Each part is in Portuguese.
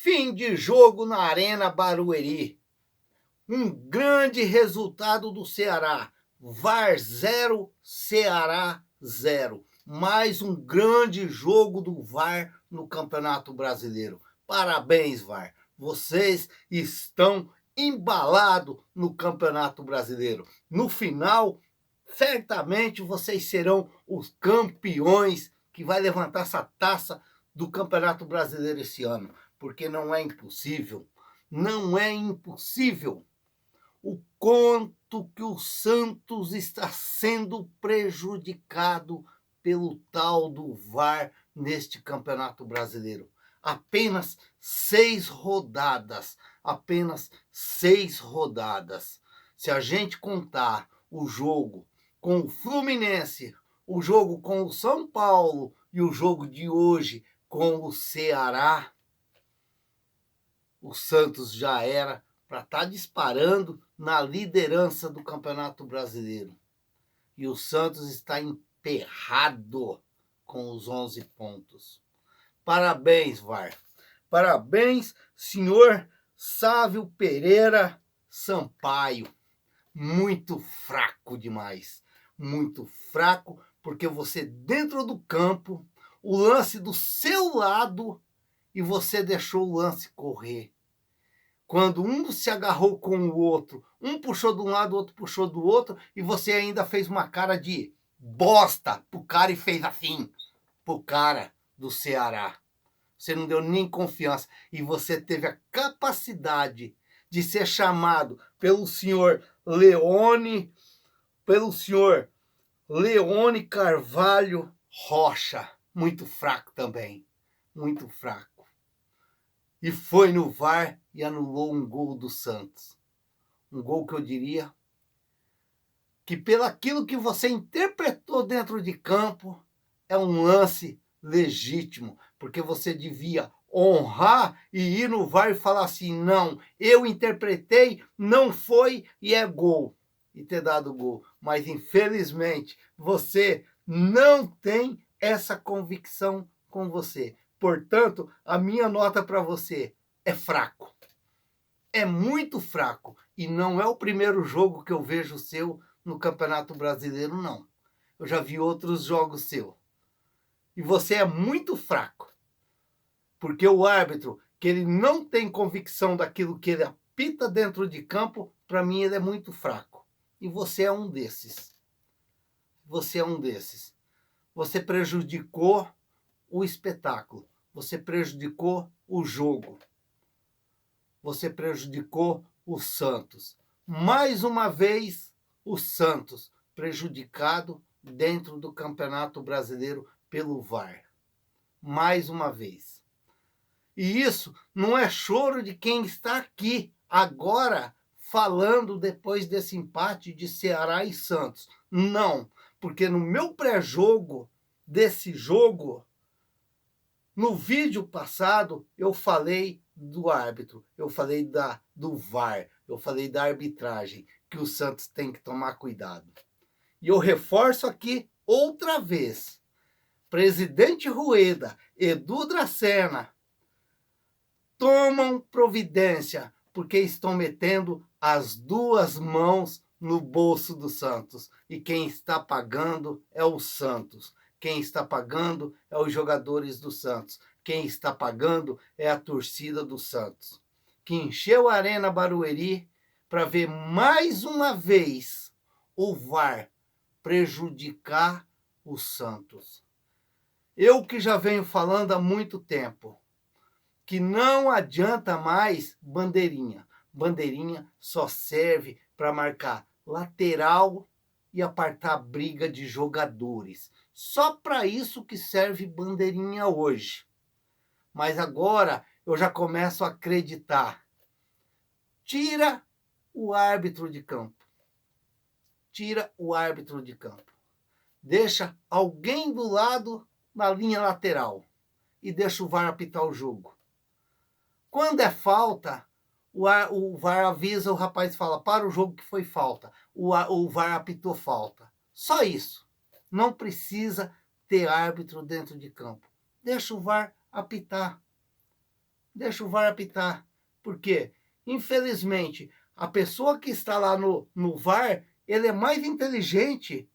Fim de jogo na Arena Barueri. Um grande resultado do Ceará. VAR 0, Ceará 0. Mais um grande jogo do VAR no Campeonato Brasileiro. Parabéns, VAR. Vocês estão embalados no Campeonato Brasileiro. No final, certamente vocês serão os campeões que vai levantar essa taça do Campeonato Brasileiro esse ano. Porque não é impossível. Não é impossível o quanto que o Santos está sendo prejudicado pelo tal do VAR neste Campeonato Brasileiro. Apenas 6 rodadas, apenas 6 rodadas. Se a gente contar o jogo com o Fluminense, o jogo com o São Paulo e o jogo de hoje com o Ceará, o Santos já era para estar disparando na liderança do Campeonato Brasileiro. E o Santos está emperrado com os 11 pontos. Parabéns, VAR. Parabéns, senhor Sávio Pereira Sampaio. Muito fraco demais. Muito fraco, porque você dentro do campo, o lance do seu lado, e você deixou o lance correr. Quando um se agarrou com o outro, um puxou de um lado, o outro puxou do outro, e você ainda fez uma cara de bosta pro cara e fez assim, pro cara do Ceará. Você não deu nem confiança. E você teve a capacidade de ser chamado pelo senhor Leone Carvalho Rocha. Muito fraco também. Muito fraco. E foi no VAR e anulou um gol do Santos. Um gol que eu diria que, pelo aquilo que você interpretou dentro de campo, é um lance legítimo, porque você devia honrar e ir no VAR e falar assim: não, eu interpretei, não foi e é gol. E ter dado gol. Mas, infelizmente, você não tem essa convicção com você. Portanto, a minha nota para você é fraco. É muito fraco. E não é o primeiro jogo que eu vejo seu no Campeonato Brasileiro, não. Eu já vi outros jogos seu. E você é muito fraco. Porque o árbitro, que ele não tem convicção daquilo que ele apita dentro de campo, para mim ele é muito fraco. E você é um desses. Você é um desses. Você prejudicou o espetáculo. Você prejudicou o jogo. Você prejudicou o Santos. Mais uma vez, o Santos prejudicado dentro do Campeonato Brasileiro pelo VAR. Mais uma vez. E isso não é choro de quem está aqui agora falando depois desse empate de Ceará e Santos. Não, porque no meu pré-jogo desse jogo, no vídeo passado, eu falei do árbitro, eu falei do VAR, eu falei da arbitragem, que o Santos tem que tomar cuidado. E eu reforço aqui outra vez. Presidente Rueda, Edu Dracena, tomam providência, porque estão metendo as duas mãos no bolso do Santos. E quem está pagando é o Santos. Quem está pagando é os jogadores do Santos. Quem está pagando é a torcida do Santos, que encheu a Arena Barueri para ver mais uma vez o VAR prejudicar o Santos. Eu que já venho falando há muito tempo que não adianta mais bandeirinha. Bandeirinha só serve para marcar lateral e apartar briga de jogadores. Só para isso que serve bandeirinha hoje. Mas agora eu já começo a acreditar. Tira o árbitro de campo. Tira o árbitro de campo. Deixa alguém do lado na linha lateral. E deixa o VAR apitar o jogo. Quando é falta, o VAR avisa, o rapaz fala, para o jogo que foi falta. O VAR apitou falta. Só isso. Não precisa ter árbitro dentro de campo. Deixa o VAR apitar. deixa o VAR apitar. Por quê? Infelizmente, a pessoa que está lá no VAR, ele é mais inteligente,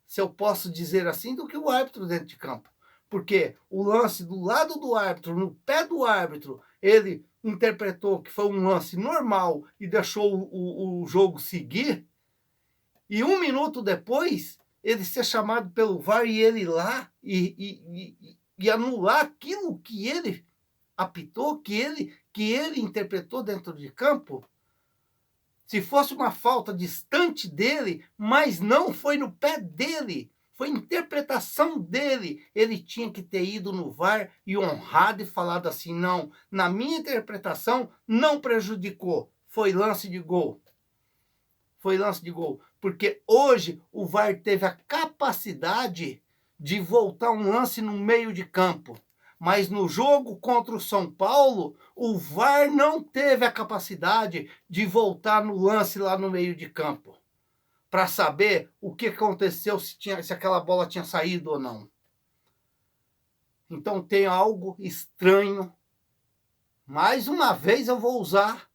se eu posso dizer assim, do que o árbitro dentro de campo. Porque o lance do lado do árbitro, no pé do árbitro, ele interpretou que foi um lance normal e deixou o jogo seguir. E 1 minuto depois, ele ser chamado pelo VAR e ele ir lá e anular aquilo que ele apitou, que ele interpretou dentro de campo. Se fosse uma falta distante dele, mas não foi no pé dele, foi interpretação dele. Ele tinha que ter ido no VAR e honrado e falado assim: não, na minha interpretação não prejudicou, foi lance de gol. Foi lance de gol. Porque hoje o VAR teve a capacidade de voltar um lance no meio de campo. Mas no jogo contra o São Paulo, o VAR não teve a capacidade de voltar no lance lá no meio de campo para saber o que aconteceu, se aquela bola tinha saído ou não. Então tem algo estranho. Mais uma vez eu vou usar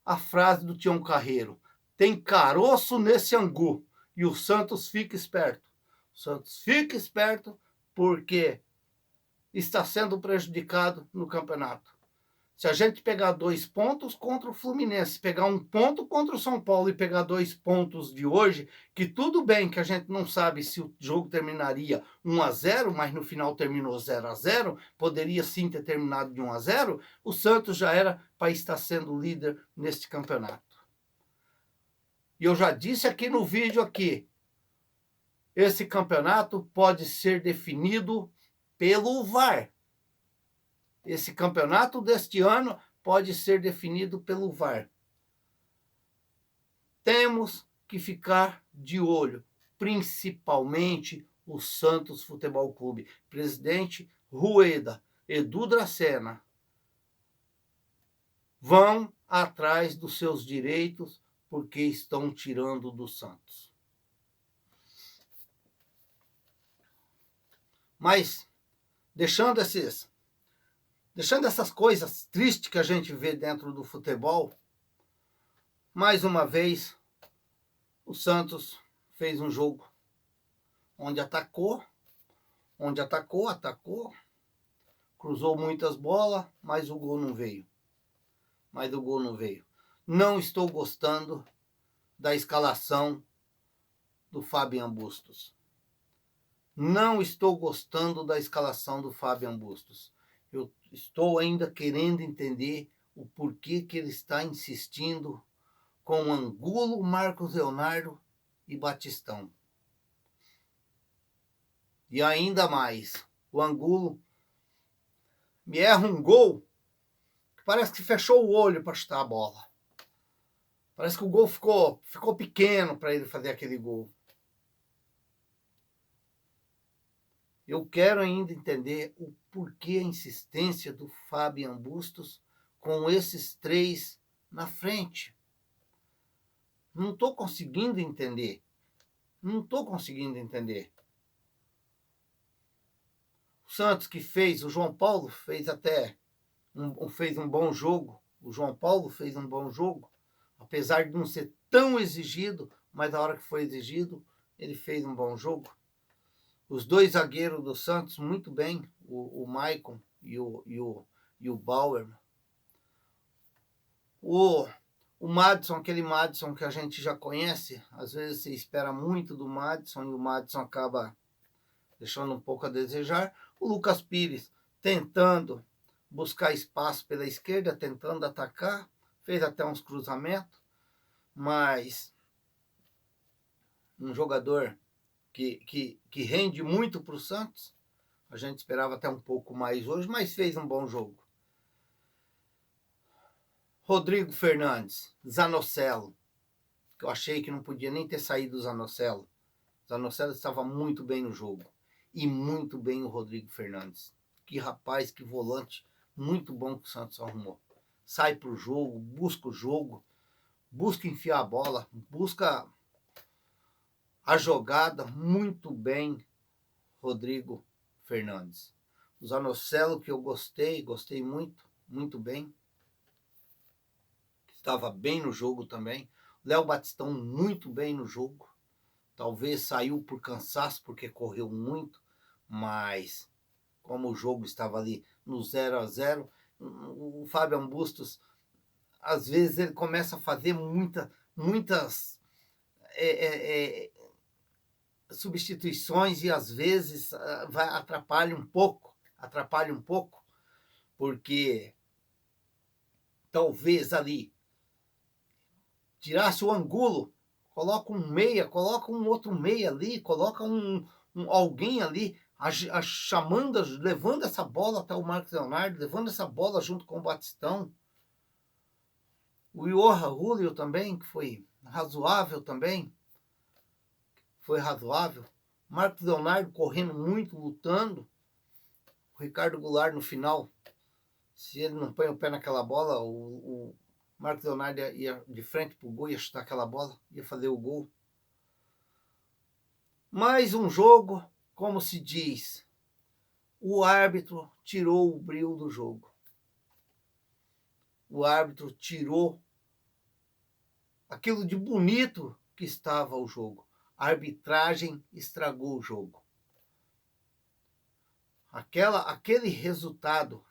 a frase do Tião Carreiro: tem caroço nesse angu. E o Santos fica esperto. O Santos fica esperto porque está sendo prejudicado no campeonato. Se a gente pegar 2 pontos contra o Fluminense, pegar 1 ponto contra o São Paulo e pegar 2 pontos de hoje, que tudo bem que a gente não sabe se o jogo terminaria 1-0, mas no final terminou 0-0, poderia sim ter terminado de 1-0, o Santos já era para estar sendo líder neste campeonato. E eu já disse aqui no vídeo aqui, esse campeonato pode ser definido pelo VAR. Esse campeonato deste ano pode ser definido pelo VAR. Temos que ficar de olho, principalmente o Santos Futebol Clube. Presidente Rueda, Edu Dracena, vão atrás dos seus direitos porque estão tirando do Santos. Mas, deixando essas coisas tristes que a gente vê dentro do futebol, mais uma vez, o Santos fez um jogo onde atacou, cruzou muitas bolas, mas o gol não veio. Não estou gostando da escalação do Fabian Bustos. Eu estou ainda querendo entender o porquê que ele está insistindo com Angulo, Marcos Leonardo e Batistão. E ainda mais, o Angulo me erra um gol que parece que fechou o olho para chutar a bola. Parece que o gol ficou pequeno para ele fazer aquele gol. Eu quero ainda entender o porquê a insistência do Fabian Bustos com esses 3 na frente. Não estou conseguindo entender. O Santos que fez, o João Paulo fez até fez um bom jogo. Apesar de não ser tão exigido, mas na hora que foi exigido, ele fez um bom jogo. Os 2 zagueiros do Santos, muito bem, o Maicon e o Bauer. O Madison, aquele Madison que a gente já conhece, às vezes você espera muito do Madison e o Madison acaba deixando um pouco a desejar. O Lucas Pires tentando buscar espaço pela esquerda, tentando atacar, fez até uns cruzamentos, mas um jogador que rende muito para o Santos. A gente esperava até um pouco mais hoje, mas fez um bom jogo. Rodrigo Fernandes, Zanocelo, que eu achei que não podia nem ter saído o Zanocelo. Zanocelo estava muito bem no jogo. E muito bem o Rodrigo Fernandes. Que rapaz, que volante muito bom que o Santos arrumou. Sai pro jogo, busca o jogo, busca enfiar a bola, busca a jogada, muito bem, Rodrigo Fernandes. O Zanocelo, que eu gostei muito, muito bem. Estava bem no jogo também. Léo Batistão muito bem no jogo. Talvez saiu por cansaço, porque correu muito, mas como o jogo estava ali no 0-0, o Fábio Bustos, às vezes ele começa a fazer muitas substituições e às vezes atrapalha um pouco, porque talvez ali tirasse o Angulo, coloca um meia, coloca um outro meia ali, coloca alguém ali chamando, levando essa bola até o Marcos Leonardo, levando essa bola junto com o Batistão. O Johan Julio também, que foi razoável também. Foi razoável. Marcos Leonardo correndo muito, lutando. O Ricardo Goulart no final, se ele não põe o pé naquela bola, o Marcos Leonardo ia de frente pro gol, ia chutar aquela bola, ia fazer o gol. Mais um jogo, como se diz, o árbitro tirou o brilho do jogo. O árbitro tirou aquilo de bonito que estava o jogo. A arbitragem estragou o jogo. Aquele resultado,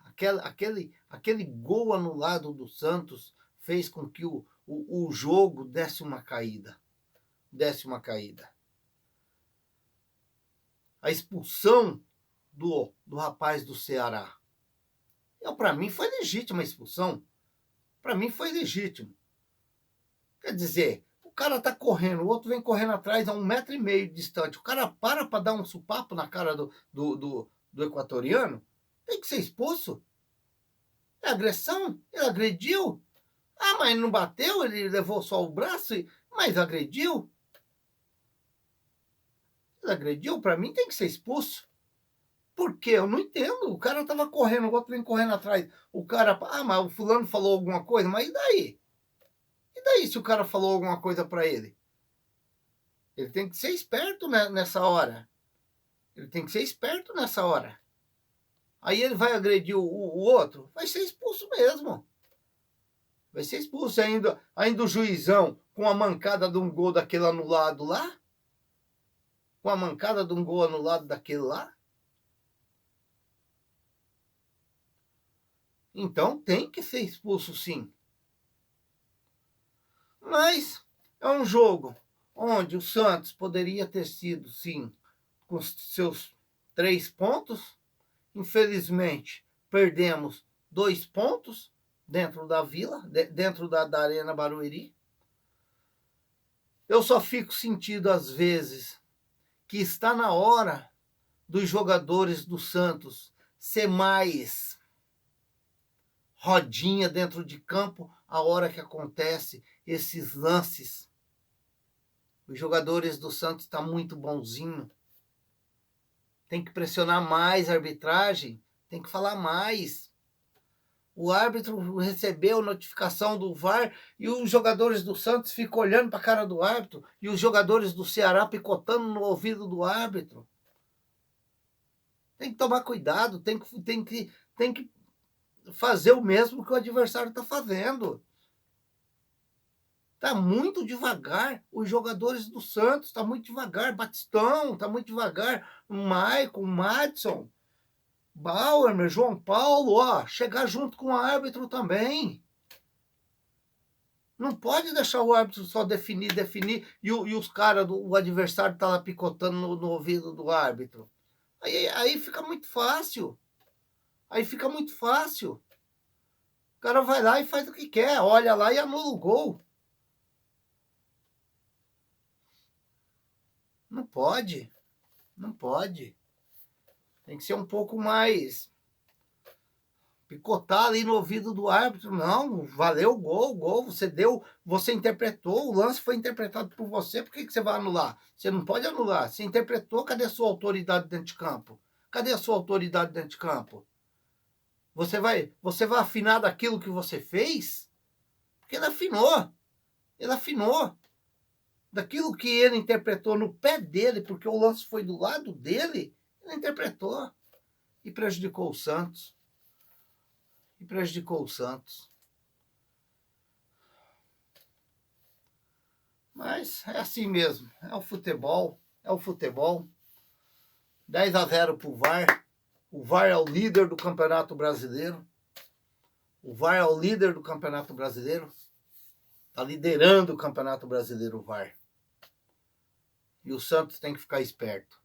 aquele gol anulado do Santos fez com que o jogo desse uma caída. A expulsão do rapaz do Ceará. Para mim foi legítima a expulsão. Para mim foi legítimo. Quer dizer, o cara tá correndo, o outro vem correndo atrás a 1,5 metro distante. O cara para dar um supapo na cara do equatoriano, tem que ser expulso. É agressão? Ele agrediu? Ah, mas não bateu, ele levou só o braço, mas agrediu? Ele agrediu, para mim tem que ser expulso. Por quê? Eu não entendo. O cara tava correndo, o outro vem correndo atrás. O cara, mas o fulano falou alguma coisa, mas e daí? E daí se o cara falou alguma coisa para ele? Ele tem que ser esperto nessa hora. Aí ele vai agredir o outro, vai ser expulso mesmo. Vai ser expulso ainda o juizão com a mancada de um gol daquele anulado lá. Com a mancada de um gol anulado daquele lá. Então tem que ser expulso sim. Mas é um jogo onde o Santos poderia ter sido, sim, com seus 3 pontos. Infelizmente, perdemos 2 pontos dentro da Vila, dentro da Arena Barueri. Eu só fico sentindo, às vezes, que está na hora dos jogadores do Santos ser mais rodinha dentro de campo a hora que acontece esses lances. Os jogadores do Santos estão muito bonzinho. Tem que pressionar mais a arbitragem, tem que falar mais. O árbitro recebeu notificação do VAR e os jogadores do Santos ficam olhando para a cara do árbitro e os jogadores do Ceará picotando no ouvido do árbitro. Tem que tomar cuidado, tem que fazer o mesmo que o adversário está fazendo. Está muito devagar os jogadores do Santos, está muito devagar. Batistão, está muito devagar. Maicon, Madison, Bauer, João Paulo, chegar junto com o árbitro também. Não pode deixar o árbitro só definir, e os caras, o adversário tá lá picotando no ouvido do árbitro. Aí fica muito fácil. O cara vai lá e faz o que quer, olha lá e anula o gol. Não pode. Tem que ser um pouco mais picotar ali no ouvido do árbitro. Não, valeu o gol, você interpretou, o lance foi interpretado por você, por que você vai anular? Você não pode anular. Você interpretou, cadê a sua autoridade dentro de campo? Você vai afinar daquilo que você fez? Porque ele afinou. Daquilo que ele interpretou no pé dele, porque o lance foi do lado dele, ele interpretou e prejudicou o Santos. e prejudicou o Santos. Mas é assim mesmo, é o futebol, é o futebol. 10-0 pro VAR. O VAR é o líder do Campeonato Brasileiro. O VAR é o líder do Campeonato Brasileiro. Está liderando o Campeonato Brasileiro, o VAR. E o Santos tem que ficar esperto.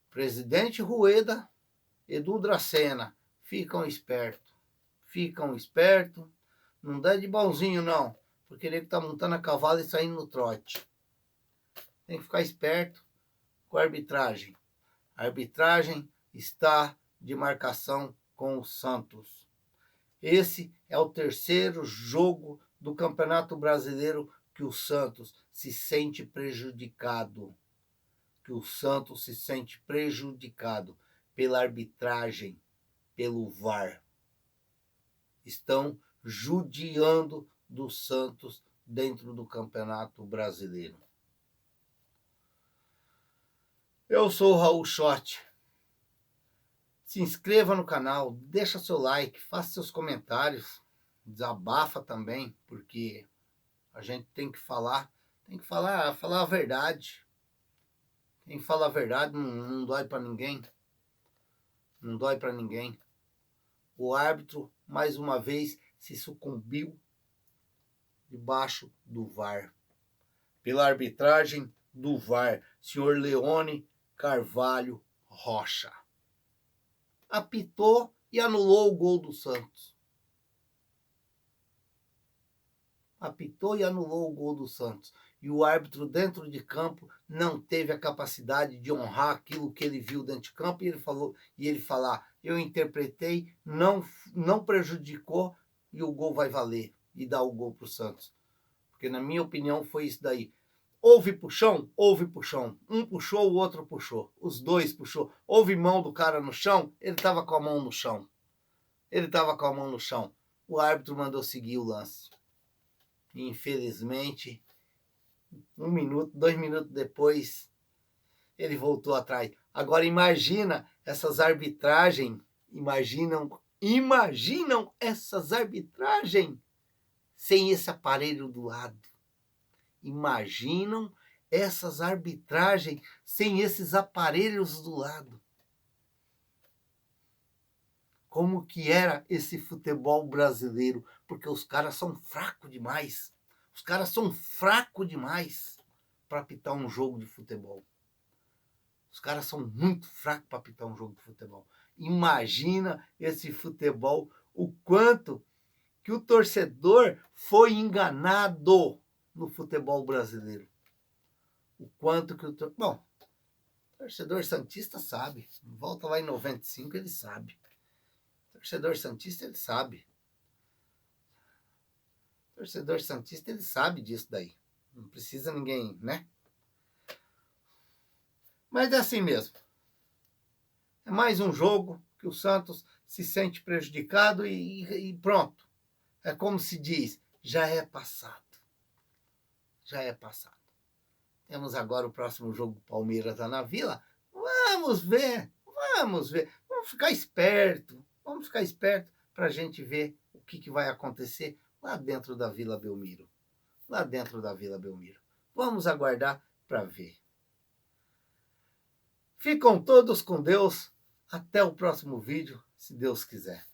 Presidente Rueda, Edu Dracena, ficam espertos. Ficam espertos. Não dá de bonzinho, não. Porque ele está montando a cavalo e saindo no trote. Tem que ficar esperto com a arbitragem. A arbitragem está de marcação com o Santos. Esse é o terceiro jogo do Campeonato Brasileiro que o Santos se sente prejudicado. Que o Santos se sente prejudicado pela arbitragem, pelo VAR. Estão judiando do Santos dentro do Campeonato Brasileiro. Eu sou o Raul Schott. Se inscreva no canal, deixa seu like, faça seus comentários, desabafa também, porque a gente tem que falar a verdade. Quem fala a verdade não dói para ninguém. Não dói para ninguém. O árbitro, mais uma vez, se sucumbiu debaixo do VAR. Pela arbitragem do VAR, senhor Leone Carvalho Rocha. Apitou e anulou o gol do Santos. Apitou e anulou o gol do Santos. E o árbitro dentro de campo não teve a capacidade de honrar aquilo que ele viu dentro de campo. E ele falar, eu interpretei, não prejudicou e o gol vai valer. E dar o gol para o Santos. Porque na minha opinião foi isso daí. Houve puxão? Houve puxão. Um puxou, o outro puxou. Os dois puxou. Houve mão do cara no chão? Ele estava com a mão no chão. Ele estava com a mão no chão. O árbitro mandou seguir o lance. E, infelizmente, 1 minuto, 2 minutos depois, ele voltou atrás. Agora imagina essas arbitragens. Imaginam essas arbitragens sem esse aparelho do lado. Imaginam essas arbitragens sem esses aparelhos do lado. Como que era esse futebol brasileiro? Porque os caras são fracos demais. Os caras são fracos demais para apitar um jogo de futebol. Os caras são muito fracos para apitar um jogo de futebol. Imagina esse futebol, o quanto que o torcedor foi enganado no futebol brasileiro. O quanto que o torcedor santista sabe. Volta lá em 95, ele sabe. Torcedor santista, ele sabe. Torcedor santista, ele sabe disso daí. Não precisa ninguém, né? Mas é assim mesmo. É mais um jogo que o Santos se sente prejudicado e pronto. É como se diz, já é passado. Já é passado. Temos agora o próximo jogo, Palmeiras lá na Vila. Vamos ver. Vamos ficar esperto. Vamos ficar esperto para a gente ver o que vai acontecer lá dentro da Vila Belmiro. Lá dentro da Vila Belmiro. Vamos aguardar para ver. Ficam todos com Deus. Até o próximo vídeo, se Deus quiser.